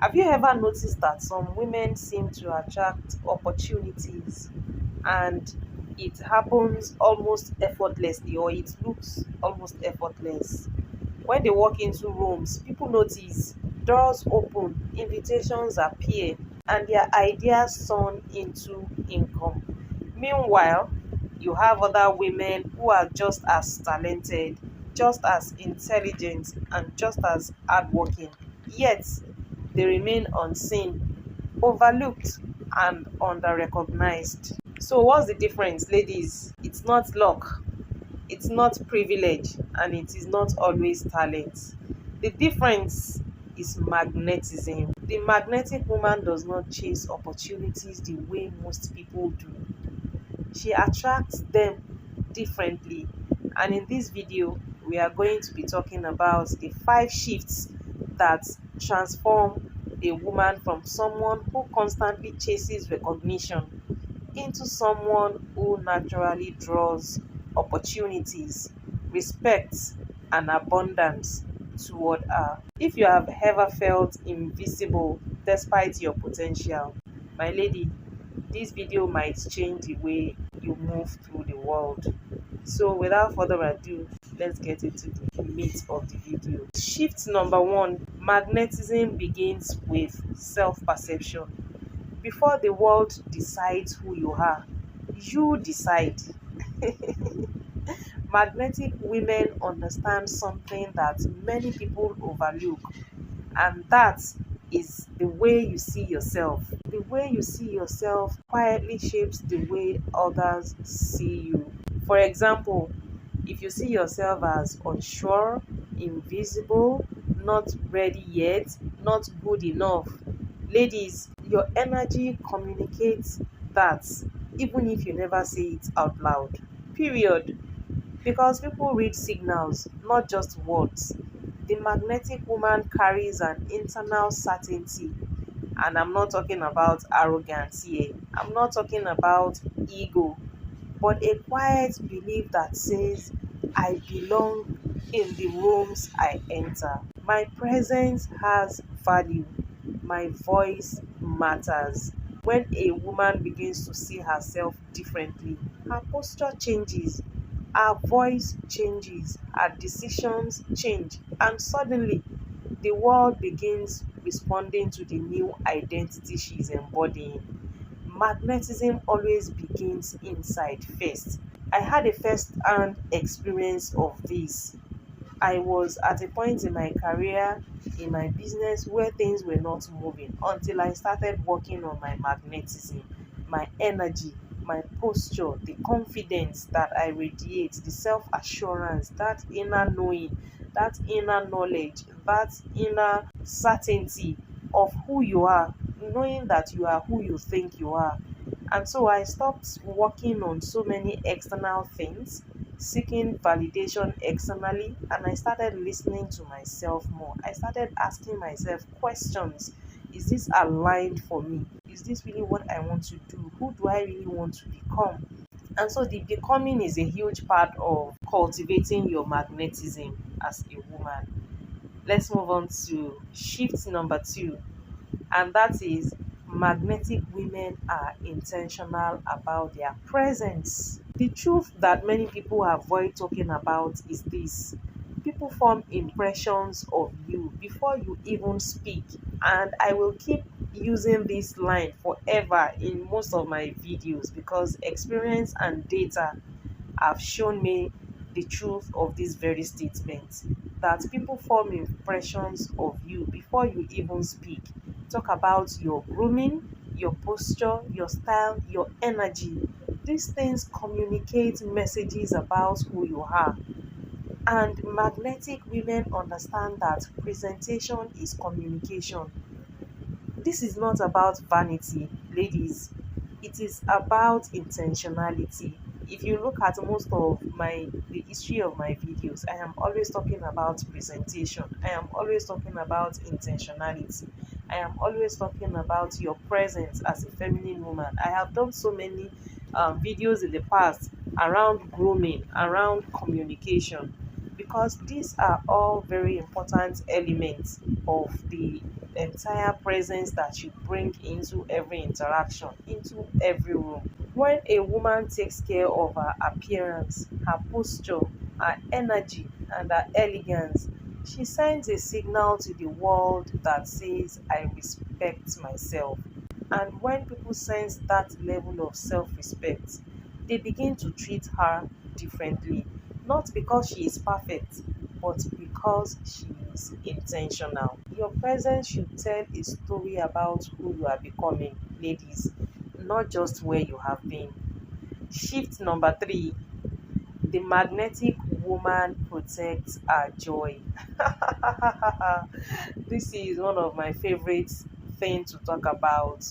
Have you ever noticed that some women seem to attract opportunities and it happens almost effortlessly, or it looks almost effortless? When they walk into rooms, people notice, doors open, invitations appear, and their ideas turn into income. Meanwhile, you have other women who are just as talented, just as intelligent, and just as hardworking, yet they remain unseen, overlooked, and underrecognized. So, what's the difference, ladies? It's not luck, it's not privilege, and it is not always talent. The difference is magnetism. The magnetic woman does not chase opportunities the way most people do. She attracts them differently. And in this video, we are going to be talking about the 5 shifts that transform a woman from someone who constantly chases recognition into someone who naturally draws opportunities, respect, and abundance toward her. If you have ever felt invisible despite your potential, my lady, this video might change the way you move through the world. So, without further ado, let's get into the meat of the video. Shift number one: magnetism begins with self perception. Before the world decides who you decide. Magnetic women understand something that many people overlook, and that is the way you see yourself. The way you see yourself quietly shapes the way others see you. For example, if you see yourself as unsure, invisible, not ready yet, not good enough, ladies, your energy communicates that, even if you never say it out loud. Period. Because people read signals, not just words. The magnetic woman carries an internal certainty, and I'm not talking about arrogance here. I'm not talking about ego, but a quiet belief that says, I belong in the rooms I enter. My presence has value. My voice matters. When a woman begins to see herself differently, her posture changes, her voice changes, her decisions change, and suddenly the world begins responding to the new identity she's embodying. Magnetism always begins inside first. I had a first hand experience of this. I was at a point in my career, in my business, where things were not moving until I started working on my magnetism, my energy, my posture, the confidence that I radiate, the self assurance, that inner knowing, that inner knowledge, that inner certainty of who you are, knowing that you are who you think you are. And so I stopped working on so many external things, seeking validation externally, and I started listening to myself more. I started asking myself questions. Is this aligned for me? Is this really what I want to do? Who do I really want to become? And so the becoming is a huge part of cultivating your magnetism as a woman. Let's move on to shift number two, and that is magnetic women are intentional about their presence. The truth that many people avoid talking about is this: people form impressions of you before you even speak. And I will keep using this line forever in most of my videos because experience and data have shown me the truth of this very statement, that people form impressions of you before you even speak. Talk about your grooming, your posture, your style, your energy. These things communicate messages about who you are. And magnetic women understand that presentation is communication. This is not about vanity, ladies. It is about intentionality. If you look at most of the history of my videos, I am always talking about presentation. I am always talking about intentionality. I am always talking about your presence as a feminine woman. I have done so many videos in the past around grooming, around communication. because these are all very important elements of the entire presence that you bring into every interaction, into every room. When a woman takes care of her appearance, her posture, her energy, and her elegance, she sends a signal to the world that says, I respect myself. And when people sense that level of self respect, they begin to treat her differently. Not because she is perfect, but because she is intentional. Your presence should tell a story about who you are becoming, ladies, not just where you have been. Shift number three: the magnetic woman protects her joy. This is one of my favorite things to talk about.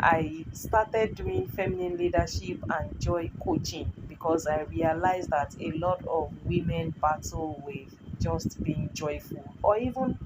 I started doing feminine leadership and joy coaching because I realized that a lot of women battle with just being joyful, or even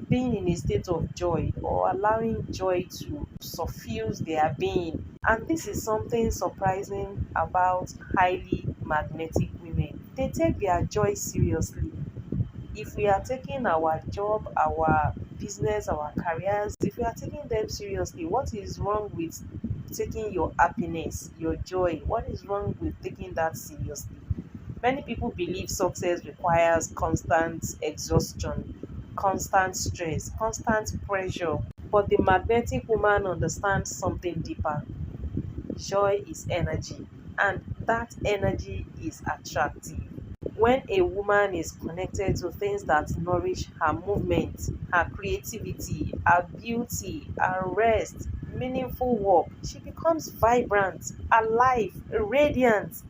being in a state of joy, or allowing joy to suffuse their being. And this is something surprising about highly magnetic women. They take their joy seriously. If we are taking our job, our business, our careers, if we are taking them seriously, what is wrong with taking your happiness, your joy? What is wrong with taking that seriously? Many people believe success requires constant exhaustion, constant stress, constant pressure. But the magnetic woman understands something deeper. Joy is energy, and that energy is attractive. When a woman is connected to things that nourish her movement, her creativity, her beauty, her rest, meaningful work, she becomes vibrant, alive, radiant.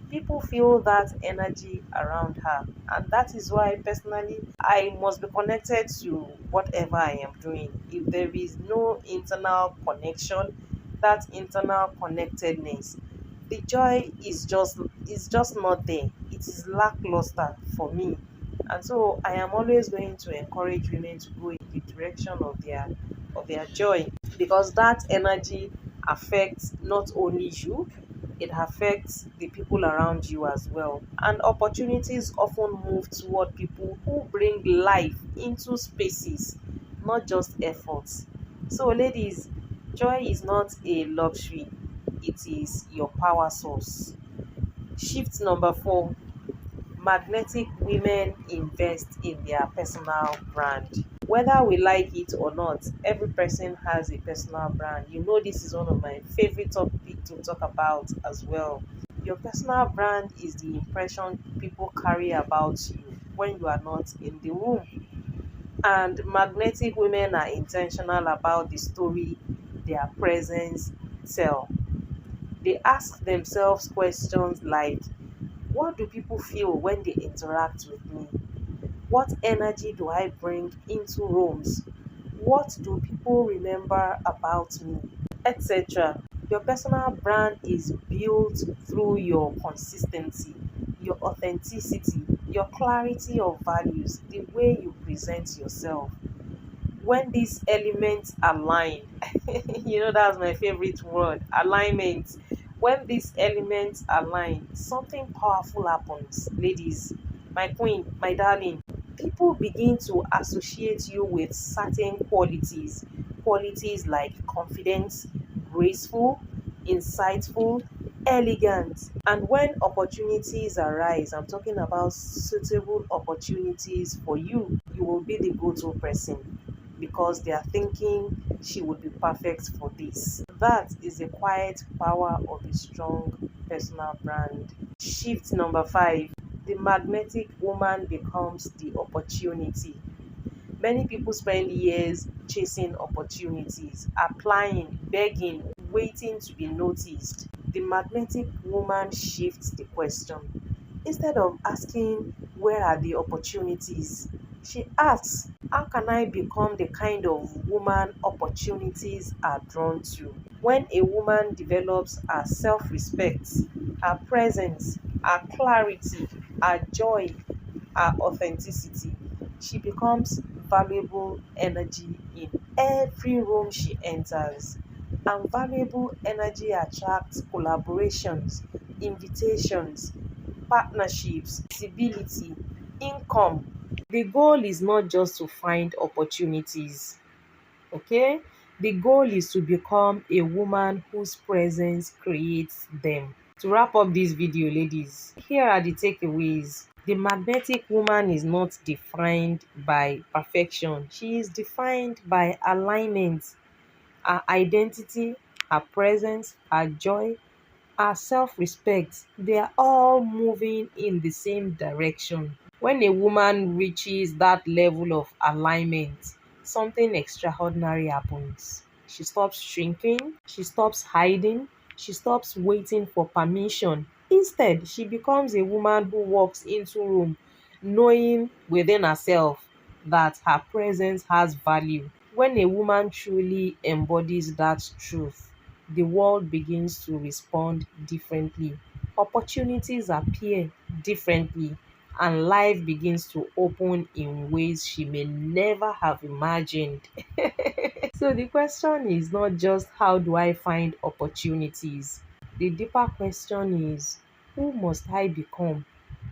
People feel that energy around her, and that is why personally I must be connected to whatever I am doing. If there is no internal connection, that internal connectedness, the joy is just not there. It is lackluster for me. And so I am always going to encourage women to go in the direction of their joy, because that energy affects not only you, it affects the people around you as well. And opportunities often move toward people who bring life into spaces, not just efforts. So, ladies, joy is not a luxury, it is your power source. Shift number four: magnetic women invest in their personal brand. Whether we like it or not, every person has a personal brand. You know, this is one of my favorite topics to talk about as well. Your personal brand is the impression people carry about you when you are not in the room. And magnetic women are intentional about the story their presence tell. They ask themselves questions like, what do people feel when they interact with me? What energy do I bring into rooms? What do people remember about me? Etc. Your personal brand is built through your consistency, your authenticity, your clarity of values, the way you present yourself. When these elements align, that's my favorite word, alignment. When these elements align, something powerful happens, ladies, my queen, my darling. People begin to associate you with certain qualities like confidence, graceful, insightful, elegant. And when opportunities arise, I'm talking about suitable opportunities for you, you will be the go-to person, because they are thinking she would be perfect for this. That is the quiet power of a strong personal brand. Shift number five: the magnetic woman becomes the opportunity. Many people spend years chasing opportunities, applying, begging, waiting to be noticed. The magnetic woman shifts the question. Instead of asking, where are the opportunities? She asks, how can I become the kind of woman opportunities are drawn to? When a woman develops her self respect, her presence, her clarity, her joy, her authenticity, she becomes valuable energy in every room she enters. And valuable energy attracts collaborations, invitations, partnerships, visibility. income. The goal is not just to find opportunities, okay? The goal is to become a woman whose presence creates them. To wrap up this video, ladies, here are the takeaways. The magnetic woman is not defined by perfection. She is defined by alignment. Her identity, her presence, her joy, her self-respect, they are all moving in the same direction. When a woman reaches that level of alignment, something extraordinary happens. She stops shrinking, she stops hiding, she stops waiting for permission. Instead, she becomes a woman who walks into room knowing within herself that her presence has value. When a woman truly embodies that truth, the world begins to respond differently. Opportunities appear differently, and life begins to open in ways she may never have imagined. So, the question is not just how do I find opportunities? The deeper question is who must I become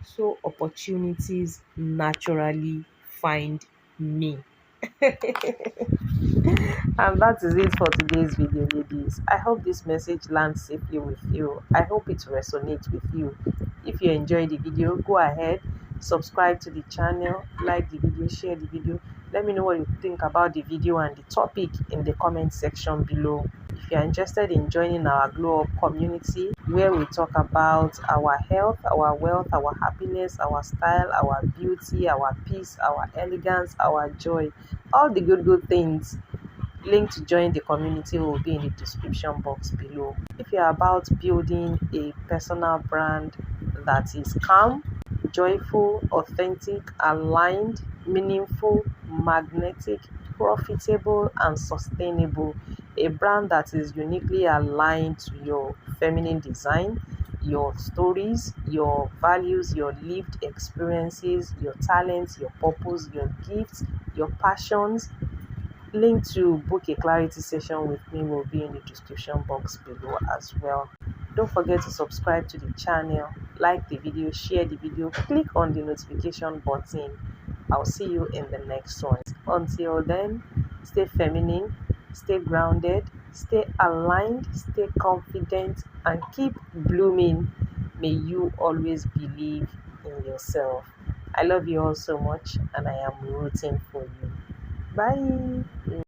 so opportunities naturally find me? And that is it for today's video, ladies. I hope this message lands safely with you. I hope it resonates with you. If you enjoyed the video, go ahead, subscribe to the channel, like the video, share the video. Let me know what you think about the video and the topic in the comment section below. If you are interested in joining our Glow Up community, where we talk about our health, our wealth, our happiness, our style, our beauty, our peace, our elegance, our joy, all the good things, link to join the community will be in the description box below. If you're about building a personal brand that is calm, joyful, authentic, aligned, meaningful, magnetic, profitable, and sustainable, a brand that is uniquely aligned to your feminine design, your stories, your values, your lived experiences, your talents, your purpose, your gifts, your passions, link to book a clarity session with me will be in the description box below as well. Don't forget to subscribe to the channel, like the video, share the video, click on the notification button. I'll see you in the next one. Until then, stay feminine, stay grounded, stay aligned, stay confident, and keep blooming. May you always believe in yourself. I love you all so much, and I am rooting for you. Bye.